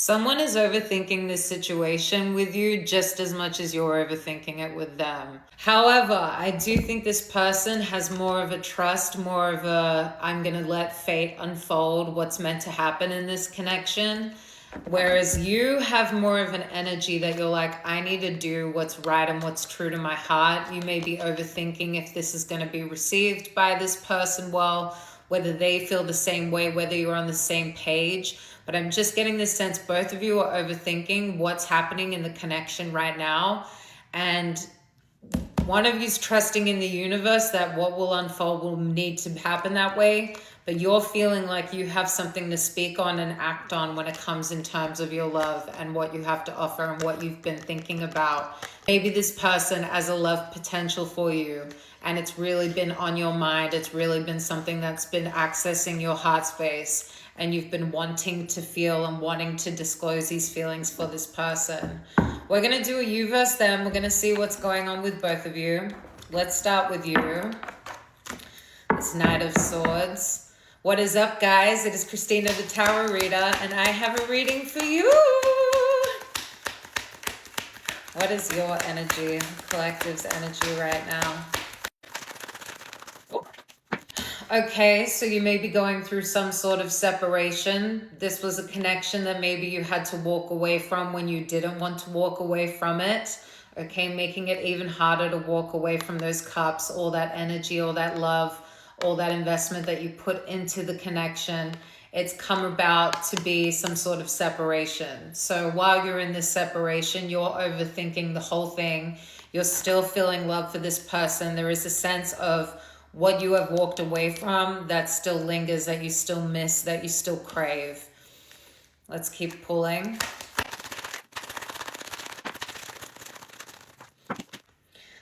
Someone is overthinking this situation with you just as much as you're overthinking it with them. However, I do think this person has more of a trust, more of a, I'm going to let fate unfold what's meant to happen in this connection. Whereas you have more of an energy that you're like, I need to do what's right and what's true to my heart. You may be overthinking if this is going to be received by this person well, whether they feel the same way, whether you're on the same page. But I'm just getting this sense both of you are overthinking what's happening in the connection right now. And one of you's trusting in the universe that what will unfold will need to happen that way, but you're feeling like you have something to speak on and act on when it comes in terms of your love and what you have to offer and what you've been thinking about. Maybe this person has a love potential for you and it's really been on your mind. It's really been something that's been accessing your heart space, and you've been wanting to feel and wanting to disclose these feelings for this person. We're going to do a you versus them. We're going to see what's going on with both of you. Let's start with you. This Knight of Swords. What is up, guys? It is Christina, the Tarot Reader, and I have a reading for you. What is your energy, collective's energy right now? Okay, so you may be going through some sort of separation. This was a connection that maybe you had to walk away from when you didn't want to walk away from it. Okay, making it even harder to walk away from those cups, all that energy, all that love, all that investment that you put into the connection. It's come about to be some sort of separation. So while you're in this separation, you're overthinking the whole thing. You're still feeling love for this person. There is a sense of what you have walked away from that still lingers, that you still miss, that you still crave. Let's keep pulling.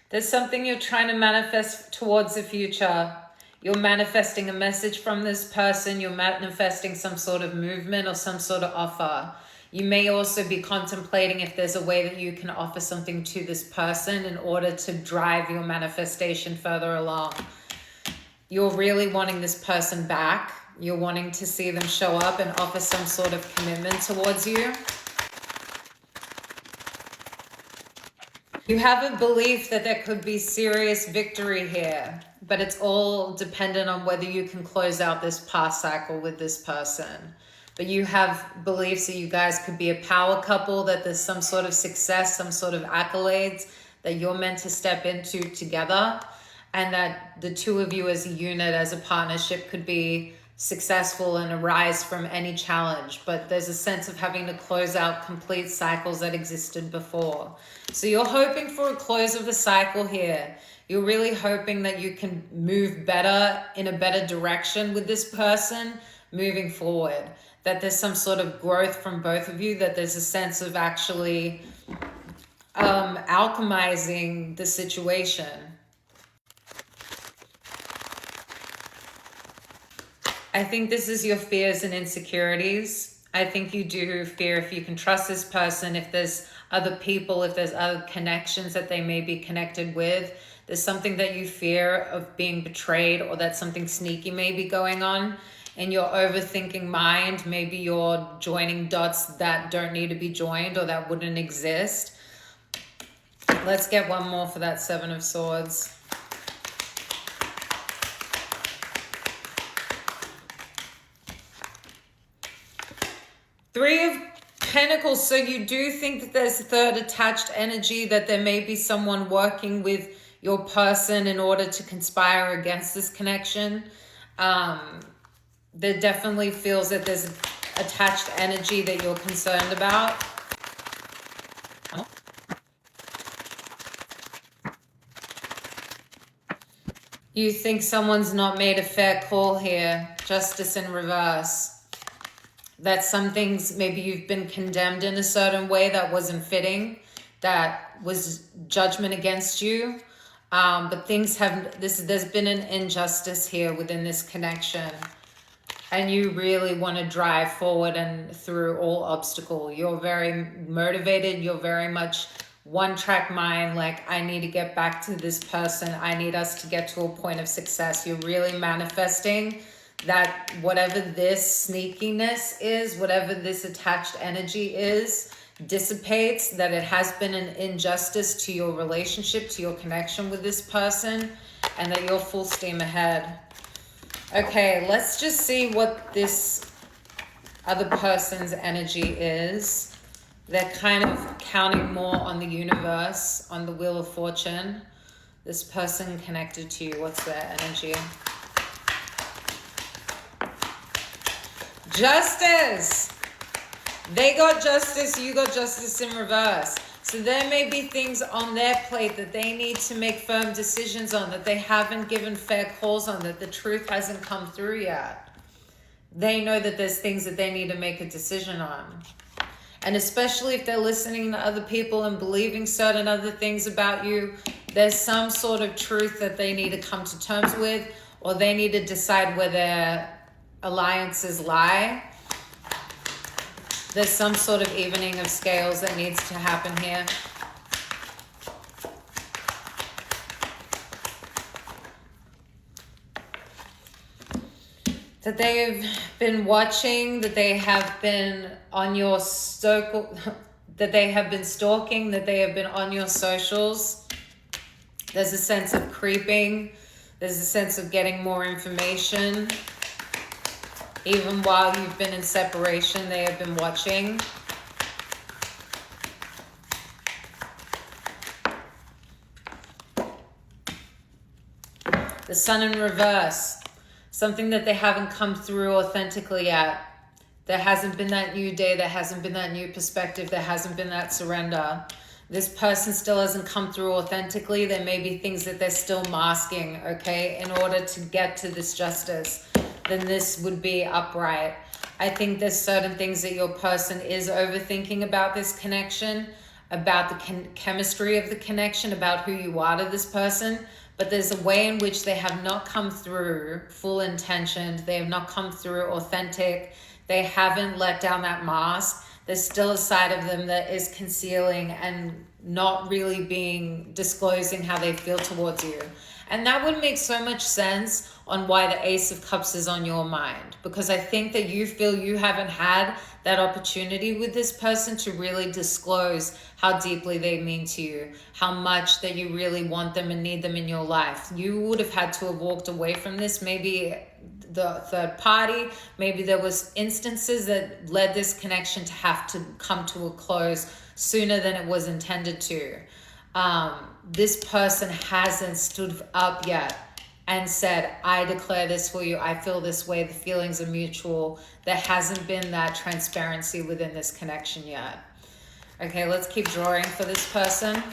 There's something you're trying to manifest towards the future. You're manifesting a message from this person. You're manifesting some sort of movement or some sort of offer. You may also be contemplating if there's a way that you can offer something to this person in order to drive your manifestation further along. You're really wanting this person back. You're wanting to see them show up and offer some sort of commitment towards you. You have a belief that there could be serious victory here, but it's all dependent on whether you can close out this past cycle with this person. But you have beliefs that you guys could be a power couple, that there's some sort of success, some sort of accolades that you're meant to step into together, and that the two of you as a unit, as a partnership, could be successful and arise from any challenge. But there's a sense of having to close out complete cycles that existed before. So you're hoping for a close of the cycle here. You're really hoping that you can move better, in a better direction with this person moving forward. That there's some sort of growth from both of you, that there's a sense of actually alchemizing the situation. I think this is your fears and insecurities. I think you do fear if you can trust this person, if there's other people, if there's other connections that they may be connected with. There's something that you fear of being betrayed, or that something sneaky may be going on. In your overthinking mind, maybe you're joining dots that don't need to be joined or that wouldn't exist. Let's get one more for that Seven of Swords. Three of Pentacles. So you do think that there's a third attached energy, that there may be someone working with your person in order to conspire against this connection. There definitely feels that there's attached energy that you're concerned about. You think someone's not made a fair call here. Justice in reverse. That some things, maybe you've been condemned in a certain way that wasn't fitting, that was judgment against you. But things have, there's been an injustice here within this connection. And you really want to drive forward and through all obstacle. You're very motivated. You're very much one-track mind, like, I need to get back to this person. I need us to get to a point of success. You're really manifesting that whatever this sneakiness is, whatever this attached energy is, dissipates, that it has been an injustice to your relationship, to your connection with this person, and that you're full steam ahead. Okay, let's just see what this other person's energy is. They're kind of counting more on the universe, on the Wheel of Fortune. This person connected to you, what's their energy? Justice! They got justice, you got justice in reverse. So there may be things on their plate that they need to make firm decisions on, that they haven't given fair calls on, that the truth hasn't come through yet. They know that there's things that they need to make a decision on. And especially if they're listening to other people and believing certain other things about you, there's some sort of truth that they need to come to terms with, or they need to decide where their alliances lie. There's some sort of evening of scales that needs to happen here. That they've been watching, that they have been on your circle, that they have been stalking, that they have been on your socials. There's a sense of creeping. There's a sense of getting more information. Even while you've been in separation, they have been watching. The Sun in reverse. Something that they haven't come through authentically yet. There hasn't been that new day. There hasn't been that new perspective. There hasn't been that surrender. This person still hasn't come through authentically. There may be things that they're still masking, okay, in order to get to this justice. Then this would be upright. I think there's certain things that your person is overthinking about this connection, about the chemistry of the connection, about who you are to this person. But there's a way in which they have not come through full intentioned. They have not come through authentic. They haven't let down that mask. There's still a side of them that is concealing and not really disclosing how they feel towards you. And that would make so much sense on why the Ace of Cups is on your mind. Because I think that you feel you haven't had that opportunity with this person to really disclose how deeply they mean to you, how much that you really want them and need them in your life. You would have had to have walked away from this, maybe the third party, maybe there was instances that led this connection to have to come to a close sooner than it was intended to. This person hasn't stood up yet and said, I declare this for you, I feel this way, the feelings are mutual. There hasn't been that transparency within this connection yet. Okay, let's keep drawing for this person.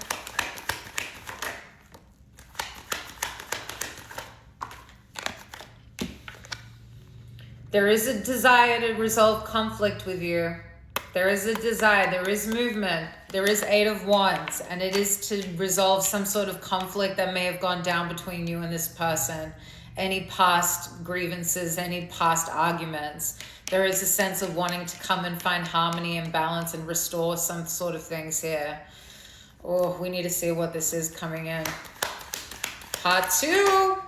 There is a desire to resolve conflict with you. There is a desire, there is movement, there is 8 of Wands, and it is to resolve some sort of conflict that may have gone down between you and this person. Any past grievances, any past arguments. There is a sense of wanting to come and find harmony and balance and restore some sort of things here. Oh, we need to see what this is coming in. Part 2.